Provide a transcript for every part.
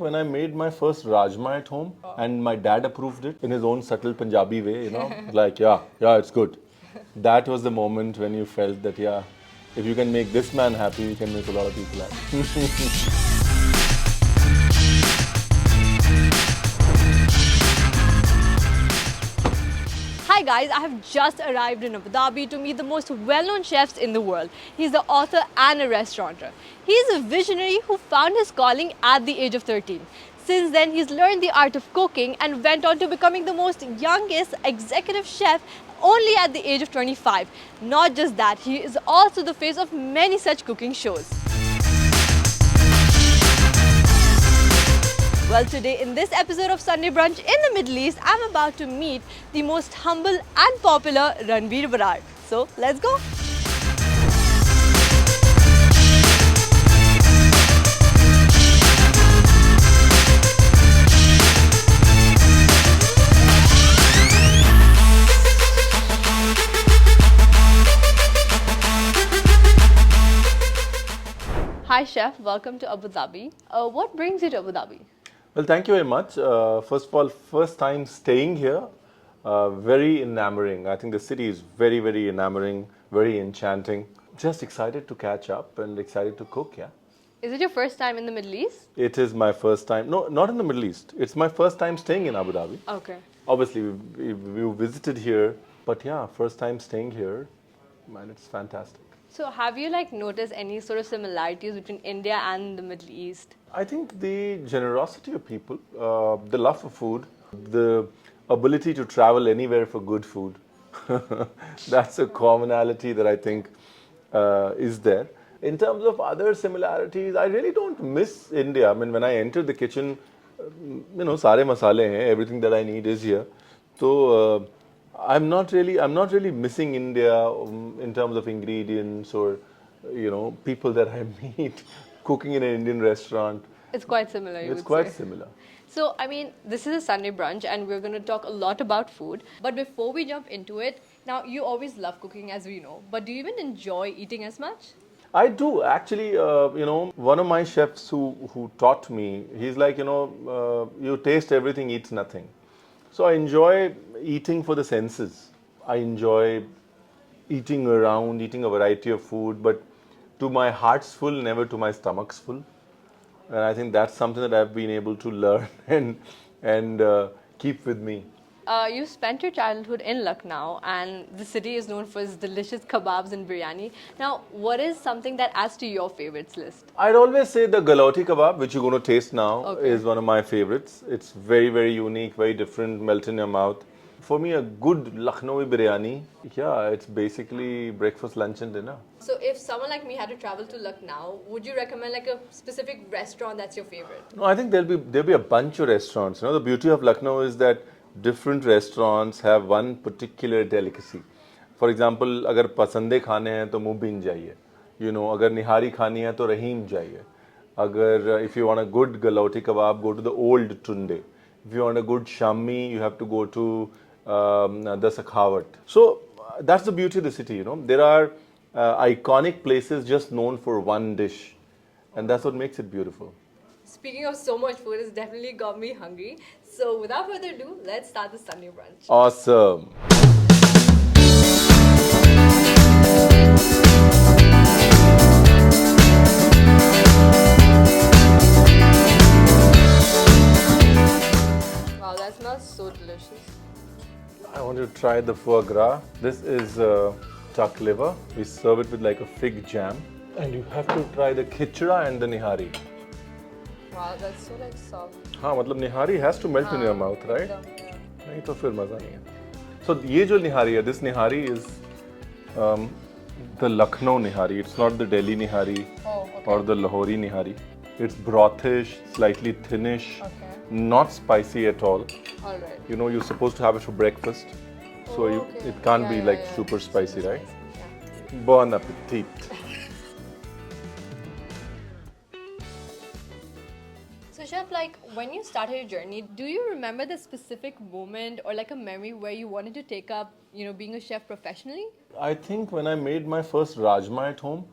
When I made my first Rajma at home and my dad approved it in his own subtle Punjabi way, like, yeah, it's good. That was the moment when you felt that, yeah, if you can make this man happy, you can make a lot of people happy. Hi guys, I have just arrived in Abu Dhabi to meet the most well-known chefs in the world. He's the author and a restaurateur. He's a visionary who found his calling at the age of 13. Since then, he's learned the art of cooking and went on to becoming the most youngest executive chef only at the age of 25. Not just that, he is also the face of many such cooking shows. Well, today in this episode of Sunday Brunch in the Middle East, I'm about to meet the most humble and popular Ranveer Brar. So, let's go! Hi Chef, welcome to Abu Dhabi. What brings you to Abu Dhabi? Well, thank you very much. First of all, first time staying here, very enamoring. I think the city is very, very enamoring, very enchanting. Just excited to catch up and excited to cook, yeah. Is it your first time in the Middle East? It is my first time, no, not in the Middle East. It's my first time staying in Abu Dhabi. Okay. Obviously, we visited here, but yeah, first time staying here, man, it's fantastic. So have you noticed any sort of similarities between India and the Middle East? I think the generosity of people, the love for food, the ability to travel anywhere for good food, that's a commonality that I think is there. In terms of other similarities, I really don't miss India. I mean, when I enter the kitchen, sare masale hain, everything that I need is here. So I'm not really missing India in terms of ingredients or people that I meet cooking in an Indian restaurant. It's quite similar. It's quite similar. So, I mean, this is a Sunday brunch and we're going to talk a lot about food. But before we jump into it, now you always love cooking as we know, but do you even enjoy eating as much? I do. Actually, one of my chefs who taught me, he's like, you taste everything, eats nothing. So I enjoy eating for the senses. I enjoy eating around, eating a variety of food, but to my heart's full, never to my stomach's full. And I think that's something that I've been able to learn and keep with me. You spent your childhood in Lucknow and the city is known for its delicious kebabs and biryani. Now, what is something that adds to your favorites list? I'd always say the galoti kebab, which you're going to taste now, is one of my favorites. It's very, very unique, very different, melt in your mouth. For me, a good Lucknowi biryani, yeah, it's basically breakfast, lunch and dinner. So if someone like me had to travel to Lucknow, would you recommend a specific restaurant that's your favorite? No, I think there'll be a bunch of restaurants. The beauty of Lucknow is that different restaurants have one particular delicacy. For example, अगर पसंदे खाने हैं तो मुंबईन जाइए. अगर निहारी खानी है तो रहीम जाइए. अगर if you want a good galoti kebab, go to the old Tunde. If you want a good shammi, you have to go to the Sakhawat. So that's the beauty of the city. There are iconic places just known for one dish, and that's what makes it beautiful. Speaking of so much food, it's definitely got me hungry. So without further ado, let's start the Sunday brunch. Awesome. Wow, that smells so delicious. I want you to try the foie gras. This is duck liver. We serve it with a fig jam. And you have to try the khichda and the nihari. Wow, that's so soft. हाँ मतलब निहारी has to melt in your mouth, right? नहीं तो फिर मज़ा नहीं है. So ये जो निहारी है, this nihari is the Lucknow nihari. It's not the Delhi nihari or the Lahori nihari. It's brothish, slightly thinnish, not spicy at all. All right. You're supposed to have it for breakfast, so it can't be super spicy, right? Yeah. Bon appetit. So Chef, when you started your journey, do you remember the specific moment or a memory where you wanted to take up, being a chef professionally? I think when I made my first Rajma at home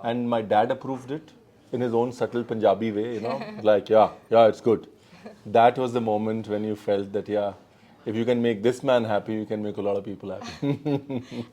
and my dad approved it, in his own subtle Punjabi way, like, yeah, it's good. That was the moment when you felt that, yeah, if you can make this man happy, you can make a lot of people happy.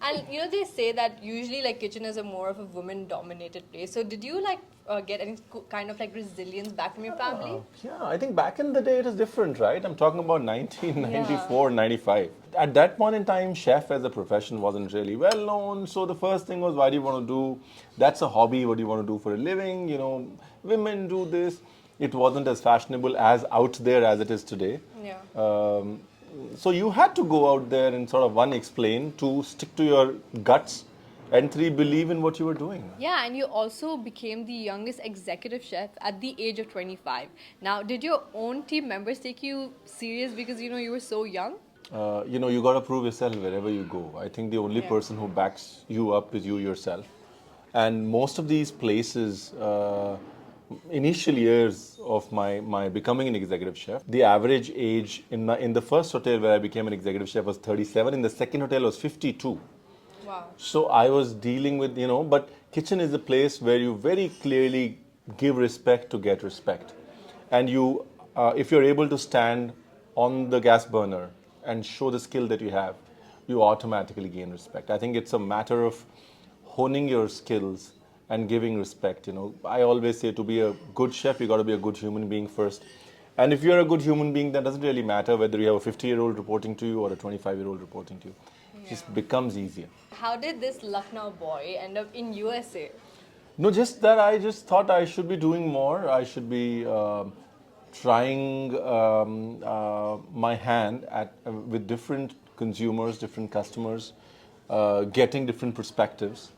And they say that usually like kitchen is a more of a woman-dominated place. So did you like get any kind of like resilience back from your family? Yeah, I think back in the day it was different, right? I'm talking about 1994, 95. At that point in time, chef as a profession wasn't really well known. So the first thing was, why do you want to do? That's a hobby. What do you want to do for a living? Women do this. It wasn't as fashionable as out there as it is today. Yeah. So you had to go out there and sort of, one, explain, two, stick to your guts, and three, believe in what you were doing. Yeah, and you also became the youngest executive chef at the age of 25. Now, did your own team members take you serious because you were so young? You got to prove yourself wherever you go. I think the only Yeah. person who backs you up is you yourself. And most of these places, initial years of my becoming an executive chef, the average age in the first hotel where I became an executive chef was 37. In the second hotel was 52. Wow. So I was dealing with, but kitchen is a place where you very clearly give respect to get respect. And if you're able to stand on the gas burner and show the skill that you have, you automatically gain respect. I think it's a matter of honing your skills and giving respect. I always say, to be a good chef, you got to be a good human being first. And if you're a good human being, that doesn't really matter whether you have a 50-year-old reporting to you or a 25-year-old reporting to you. It just becomes easier. How did this Lucknow boy end up in USA? No, just that I just thought I should be doing more. I should be trying my hand with different consumers, different customers, getting different perspectives.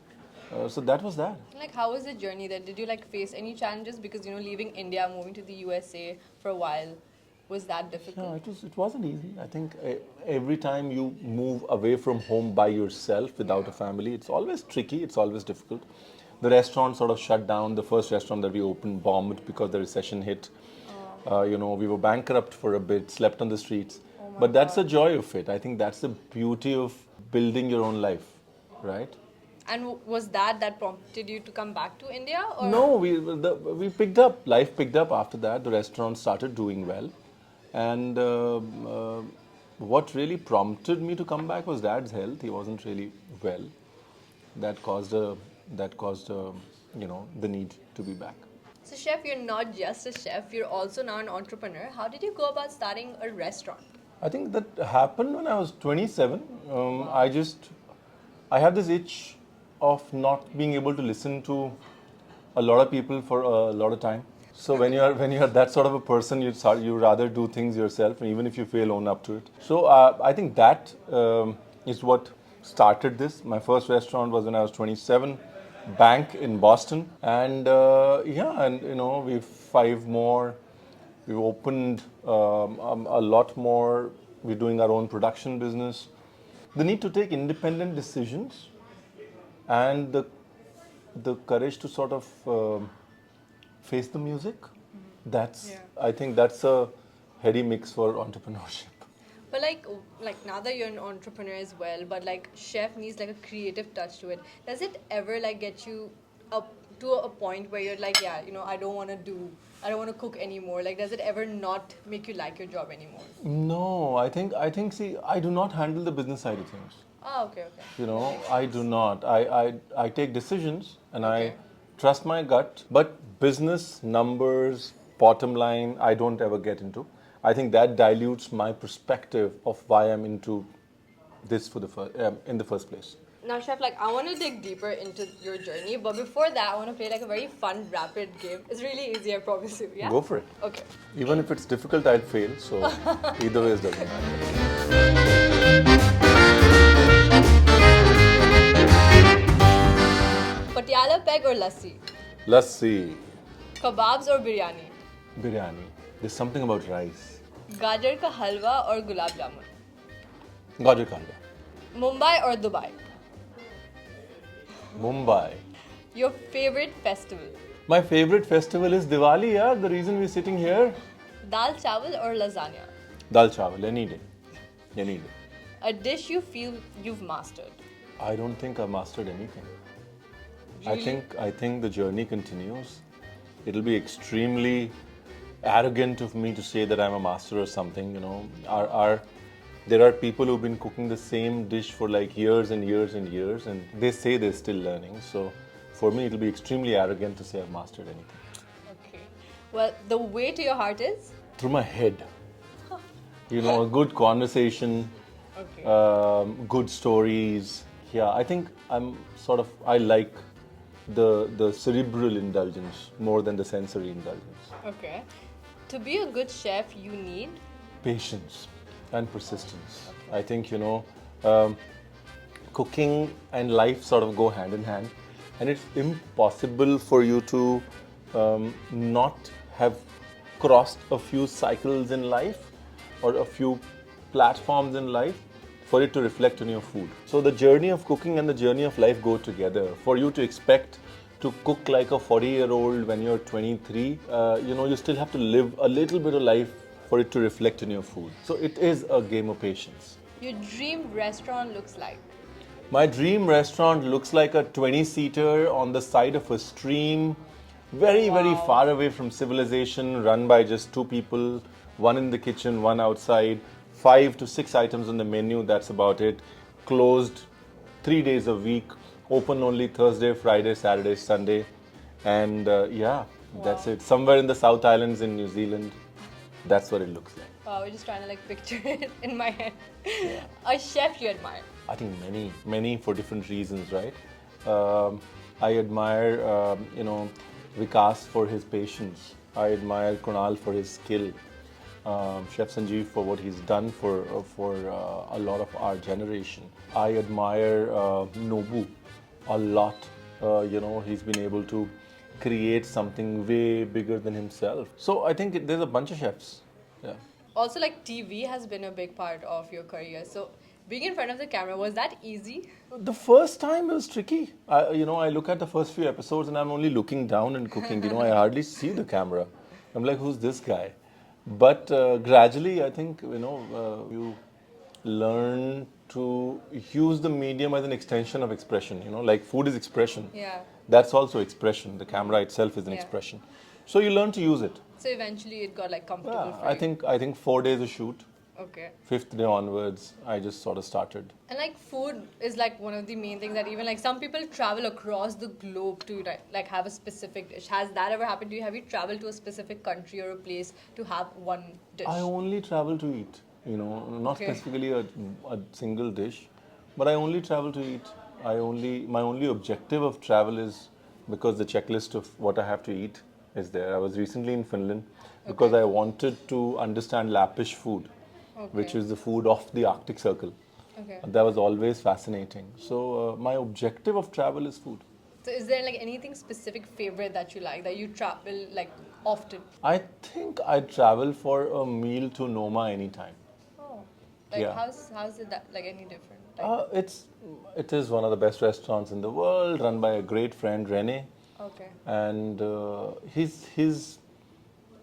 So that was that. Like, how was the journey there? Did you like face any challenges because leaving India, moving to the USA for a while, was that difficult? Yeah, it wasn't easy. I think every time you move away from home by yourself without a family, it's always tricky. It's always difficult. The restaurant sort of shut down. The first restaurant that we opened bombed because the recession hit. We were bankrupt for a bit, slept on the streets. But that's the joy of it. I think that's the beauty of building your own life, right? And was that prompted you to come back to India? Or? No, we picked up. Life picked up after that. The restaurant started doing well. And what really prompted me to come back was Dad's health. He wasn't really well. That caused the need to be back. So, chef, you're not just a chef, you're also now an entrepreneur. How did you go about starting a restaurant? I think that happened when I was 27. I have this itch of not being able to listen to a lot of people for a lot of time. So when you're that sort of a person, you rather do things yourself, and even if you fail, own up to it. So I think that is what started this. My first restaurant was when I was 27, Bank in Boston, and we've 5 more. We've opened a lot more. We're doing our own production business. The need to take independent decisions and the courage to sort of face the music. I think that's a heady mix for entrepreneurship. But like now that you're an entrepreneur as well, but like chef needs like a creative touch to it. Does it ever like get you up to a point where you're like, I don't want to cook anymore? Like, does it ever not make you like your job anymore? No, I think see, I do not handle the business side of things. Oh, okay. I do not. I take decisions and I trust my gut, but business, numbers, bottom line, I don't ever get into. I think that dilutes my perspective of why I'm into this in the first place. Now, chef, like I want to dig deeper into your journey, but before that, I want to play like a very fun, rapid game. It's really easy, I promise you. Yeah. Go for it. Okay. Even if it's difficult, I'd fail. So either way, it doesn't matter. Patiala peg or lassi? Lassi, Kebabs or biryani? biryani. There's something about rice. Gajar ka halwa or gulab jamun? Gajar ka halwa. Mumbai or Dubai? Mumbai. Your favorite festival? My favorite festival is Diwali, yeah. The reason we're sitting here. Dal chawal or lasagna? Dal chawal, any day. Any day. A dish you feel you've mastered? I don't think I've mastered anything. Really? I think the journey continues. It'll be extremely arrogant of me to say that I'm a master or something. There are people who've been cooking the same dish for like years and years and years, and they say they're still learning. So for me, it'll be extremely arrogant to say I've mastered anything. Okay. Well, the way to your heart is? Through my head. A good conversation, Okay. good stories. Yeah, I think I like the cerebral indulgence more than the sensory indulgence. Okay. To be a good chef, you need? Patience and persistence. I think, um, cooking and life sort of go hand in hand, and it's impossible for you to not have crossed a few cycles in life or a few platforms in life for it to reflect on your food. So the journey of cooking and the journey of life go together. For you to expect to cook like a 40-year-old when you're 23, you still have to live a little bit of life for it to reflect in your food. So it is a game of patience. Your dream restaurant looks like? My dream restaurant looks like a 20-seater on the side of a stream, very far away from civilization, run by just two people, one in the kitchen, one outside, 5 to 6 items on the menu, that's about it. Closed 3 days a week, open only Thursday, Friday, Saturday, Sunday. And that's it. Somewhere in the South Islands in New Zealand, that's what it looks like. Wow, we're just trying to like picture it in my head. A chef you admire? I think many for different reasons, right? I admire, Vikas for his patience. I admire Kunal for his skill. Chef Sanjeev for what he's done for a lot of our generation. I admire Nobu a lot. He's been able to create something way bigger than himself. So I think there's a bunch of chefs. Yeah. Also, like TV has been a big part of your career. So being in front of the camera, was that easy? The first time it was tricky. I look at the first few episodes and I'm only looking down and cooking. I hardly see the camera. I'm like, who's this guy? But gradually, I think, you learn to use the medium as an extension of expression. Like food is expression. Yeah. That's also expression. The camera itself is an Yeah. expression. So you learn to use it. So eventually it got like comfortable Yeah, for you. I think 4 days a shoot. Okay. 5th day onwards, I just sort of started. And like food is like one of the main things that even like some people travel across the globe to like have a specific dish. Has that ever happened to you? Have you traveled to a specific country or a place to have one dish? I only travel to eat, not Okay. specifically a single dish, but I only travel to eat. My only objective of travel is because the checklist of what I have to eat is there. I was recently in Finland because I wanted to understand Lappish food, which is the food of the Arctic Circle. Okay. That was always fascinating. So my objective of travel is food. So is there like anything specific favorite that you like that you travel like often? I think I travel for a meal to Noma anytime. Oh. Like Yeah. how's it that like any different? Like, It is one of the best restaurants in the world, run by a great friend, Rene. okay. And his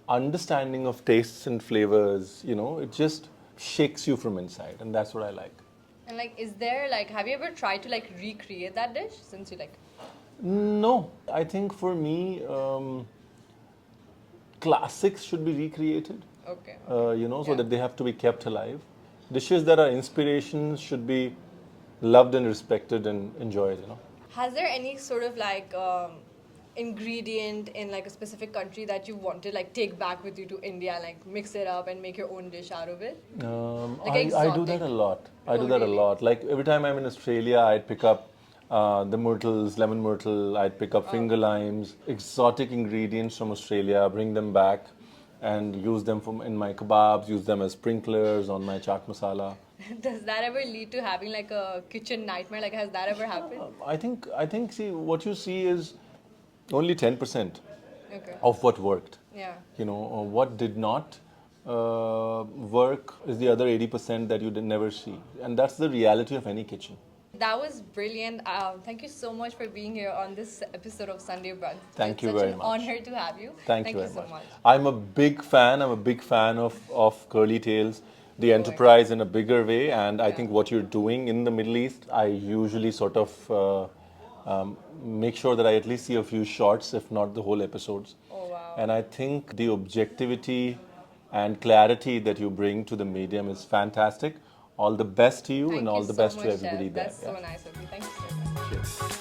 understanding of tastes and flavors, it just shakes you from inside, and that's what I like. And like is there like have you ever tried to like recreate that dish since you like No, I think for me, classics should be recreated. okay. So that they have to be kept alive. Dishes that are inspirations should be loved and respected and enjoyed. Has there any sort of like ingredient in like a specific country that you want to like take back with you to India, like mix it up and make your own dish out of it? Like I do exotic. that a lot. I Oh, do that really? a lot. Like every time I'm in Australia, I'd pick up the myrtles, lemon myrtle. I'd pick up finger limes, exotic ingredients from Australia, bring them back, and use them in my kebabs. Use them as sprinklers on my chaat masala. Does that ever lead to having like a kitchen nightmare? Like has that ever happened? I think. See, what you see is only 10% Okay. of what worked. Yeah. What did not work is the other 80% that you did never see, and that's the reality of any kitchen. That was brilliant. Thank you so much for being here on this episode of Sunday Brunch. Thank you It's very such much. an honor to have you. Thank you very so much. much. I'm a big fan. I'm a big fan of Curly Tales, the enterprise in a bigger way, and I think what you're doing in the Middle East, I usually sort of make sure that I at least see a few shots, if not the whole episodes. Oh, wow. And I think the objectivity and clarity that you bring to the medium is fantastic. All the best to you and all the best to everybody there. That's so nice of you. Thank you so much. Cheers.